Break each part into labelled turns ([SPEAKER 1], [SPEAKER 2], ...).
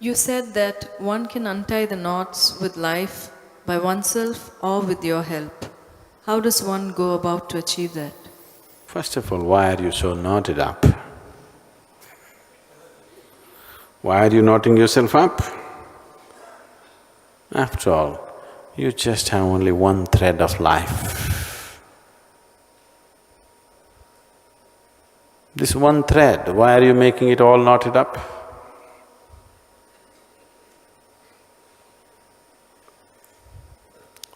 [SPEAKER 1] You said that one can untie the knots with life by oneself or with your help. How does one go about to achieve that?
[SPEAKER 2] First of all, why are you so knotted up? Why are you knotting yourself up? After all, you just have only one thread of life. This one thread, why are you making it all knotted up?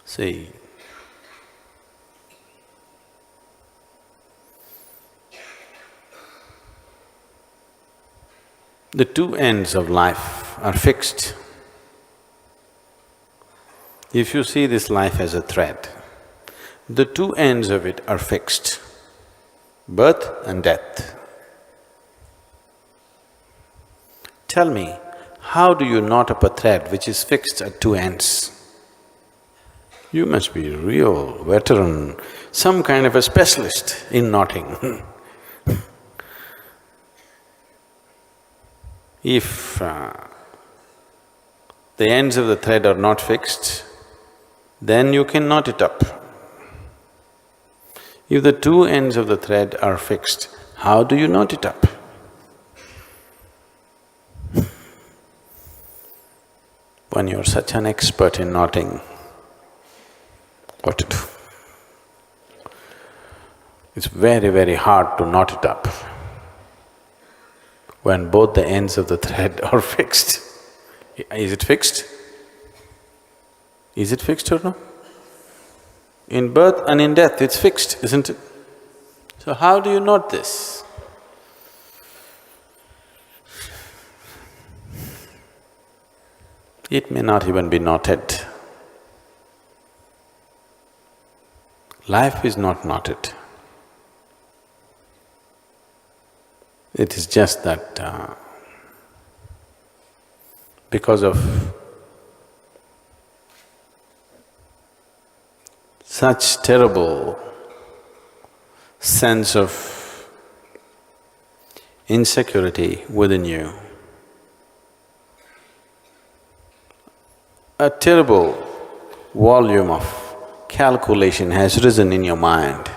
[SPEAKER 2] See, the two ends of life are fixed. If you see this life as a thread, the two ends of it are fixed, birth and death. Tell me, how do you knot up a thread which is fixed at two ends? You must be a real veteran, some kind of a specialist in knotting. If the ends of the thread are not fixed, then you can knot it up. If the two ends of the thread are fixed, how do you knot it up? When you're such an expert in knotting, what to do? It's very, very hard to knot it up when both the ends of the thread are fixed. Is it fixed? Is it fixed or no? In birth and in death, it's fixed, isn't it? So how do you knot this? It may not even be knotted. Life is not knotted. It is just that because of such terrible sense of insecurity within you, a terrible volume of calculation has risen in your mind.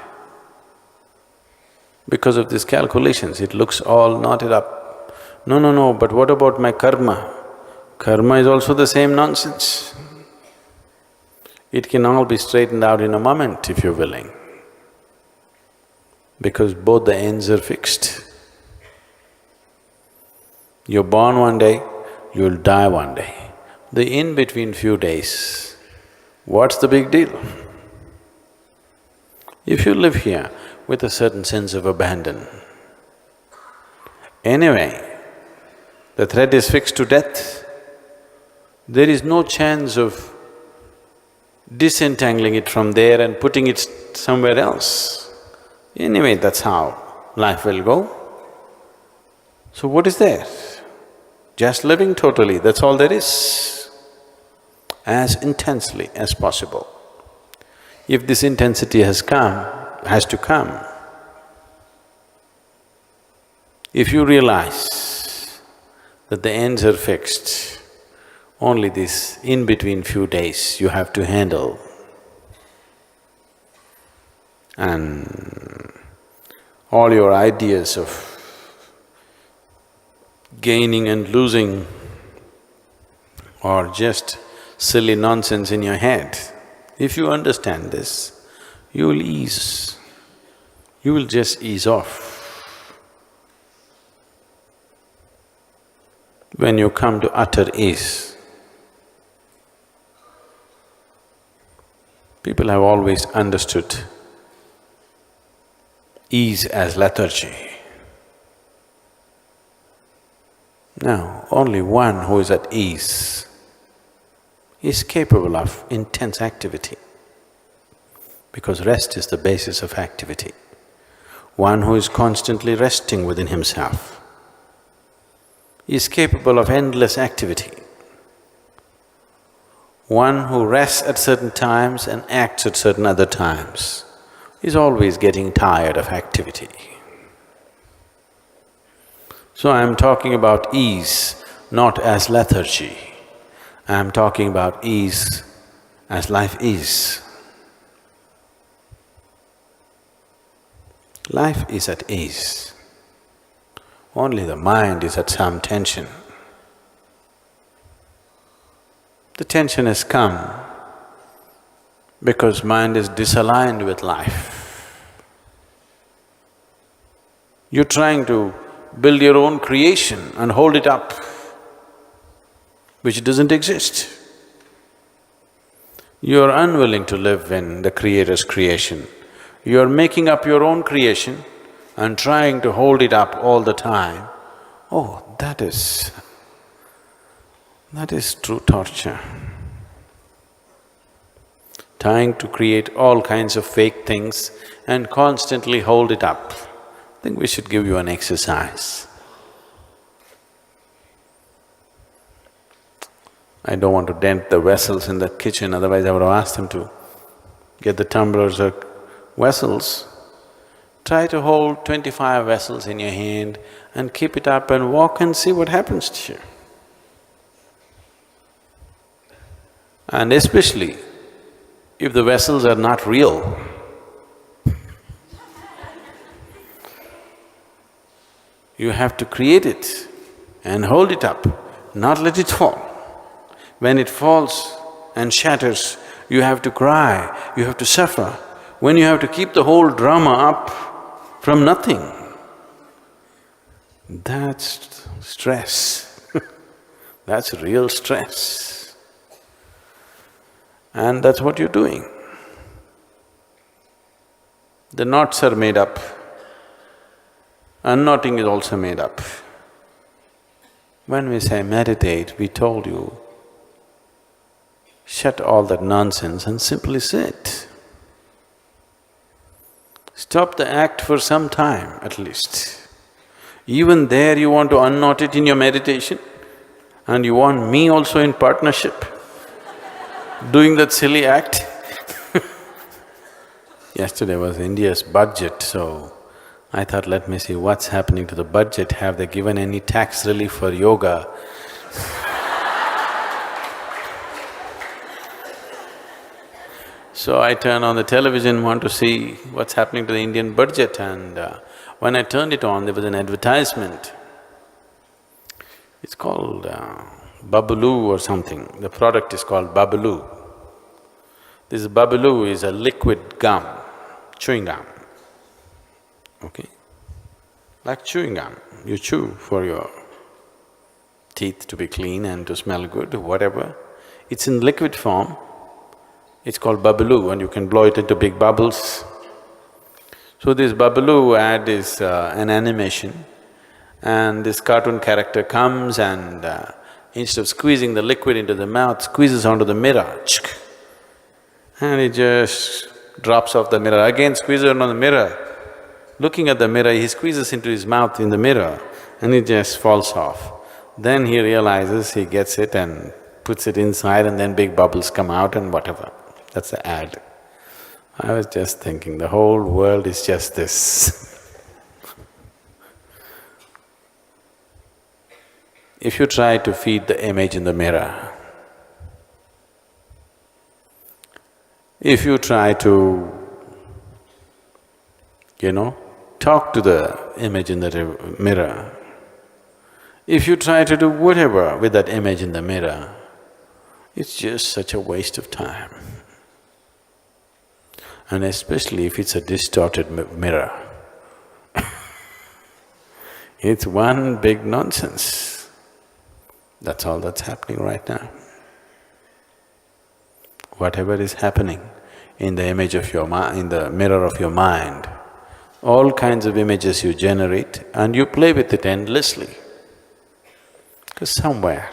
[SPEAKER 2] Because of these calculations, it looks all knotted up. No, but what about my karma? Karma is also the same nonsense. It can all be straightened out in a moment if you're willing, because both the ends are fixed. You're born one day, you'll die one day. The in-between few days, what's the big deal? If you live here with a certain sense of abandon, anyway, the thread is fixed to death, there is no chance of disentangling it from there and putting it somewhere else. Anyway, that's how life will go. So what is there? Just living totally, that's all there is, as intensely as possible. If this intensity has to come, if you realize that the ends are fixed, only this in-between few days you have to handle, and all your ideas of gaining and losing are just silly nonsense in your head. If you understand this, you will ease, you will just ease off. When you come to utter ease, people have always understood ease as lethargy. Now, only one who is at ease is capable of intense activity, because rest is the basis of activity. One who is constantly resting within himself is capable of endless activity. One who rests at certain times and acts at certain other times is always getting tired of activity. So I'm talking about ease, not as lethargy. I'm talking about ease as life is. Life is at ease. Only the mind is at some tension. The tension has come because mind is disaligned with life. You're trying to build your own creation and hold it up, which doesn't exist. You're unwilling to live in the Creator's creation. You're making up your own creation and trying to hold it up all the time. Oh, that is true torture. Trying to create all kinds of fake things and constantly hold it up. I think we should give you an exercise. I don't want to dent the vessels in the kitchen, otherwise I would have asked them to get the tumblers or vessels. Try to hold 25 vessels in your hand and keep it up and walk and see what happens to you. And especially if the vessels are not real, you have to create it and hold it up, not let it fall. When it falls and shatters, you have to cry, you have to suffer. When you have to keep the whole drama up from nothing, that's stress. That's real stress. And that's what you're doing. The knots are made up, unknotting is also made up. When we say meditate, we told you, shut all that nonsense and simply sit. Stop the act for some time at least. Even there you want to unknot it in your meditation and you want me also in partnership doing that silly act. Yesterday was India's budget, so I thought, let me see what's happening to the budget. Have they given any tax relief for yoga? So I turn on the television, want to see what's happening to the Indian budget, and when I turned it on, there was an advertisement. It's called Babaloo or something. The product is called Babaloo. This Babaloo is a liquid gum, chewing gum, okay? Like chewing gum, you chew for your teeth to be clean and to smell good, whatever. It's in liquid form. It's called Babaloo and you can blow it into big bubbles. So this Babaloo ad is an animation and this cartoon character comes and instead of squeezing the liquid into the mouth, squeezes onto the mirror, and it just drops off the mirror, again squeezes on the mirror. Looking at the mirror, he squeezes into his mouth in the mirror and it just falls off. Then he realizes, he gets it and puts it inside and then big bubbles come out and whatever. That's the ad. I was just thinking, the whole world is just this. If you try to feed the image in the mirror, if you try to, talk to the image in the mirror, if you try to do whatever with that image in the mirror, it's just such a waste of time. And especially if it's a distorted mirror. It's one big nonsense. That's all that's happening right now. Whatever is happening in the image of your in the mirror of your mind, all kinds of images you generate and you play with it endlessly. Because somewhere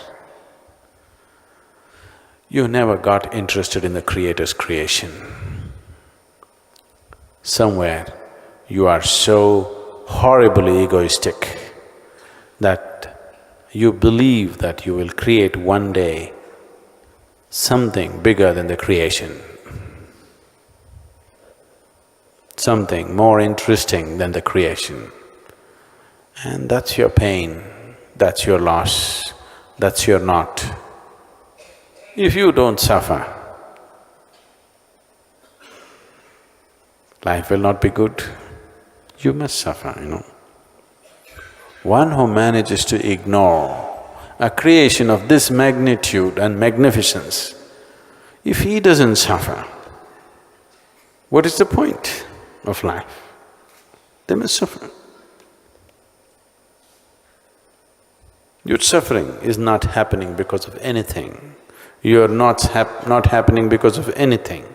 [SPEAKER 2] you never got interested in the Creator's creation. Somewhere you are so horribly egoistic that you believe that you will create one day something bigger than the creation, something more interesting than the creation. And that's your pain, that's your loss, that's your knot. If you don't suffer, life will not be good. You must suffer, you know. One who manages to ignore a creation of this magnitude and magnificence, if he doesn't suffer, what is the point of life? They must suffer. Your suffering is not happening because of anything. You're not happening because of anything,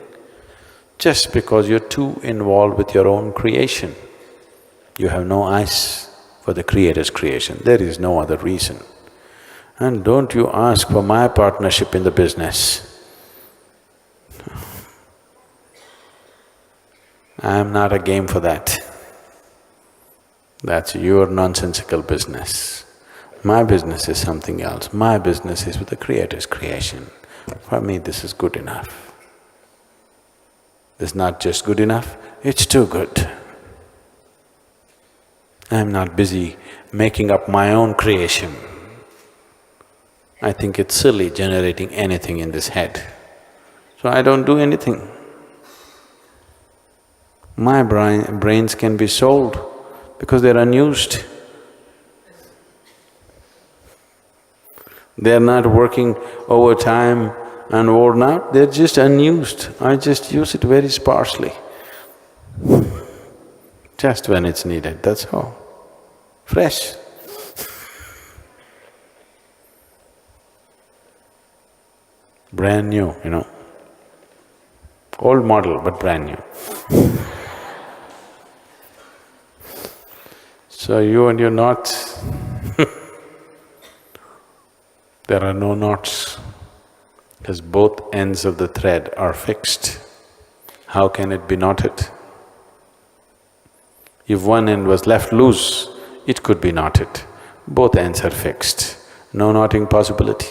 [SPEAKER 2] just because you're too involved with your own creation. You have no eyes for the Creator's creation, there is no other reason. And don't you ask for my partnership in the business. I am not a game for that. That's your nonsensical business. My business is something else. My business is with the Creator's creation. For me, this is good enough. This is not just good enough, it's too good. I am not busy making up my own creation. I think it's silly generating anything in this head, so I don't do anything. My brains can be sold because they're unused. They're not working overtime and worn out, they're just unused. I just use it very sparsely, just when it's needed, that's all. Fresh. Brand new, you know. Old model, but brand new. So you and your knots, there are no knots, because both ends of the thread are fixed. How can it be knotted? If one end was left loose, it could be knotted. Both ends are fixed, no knotting possibility.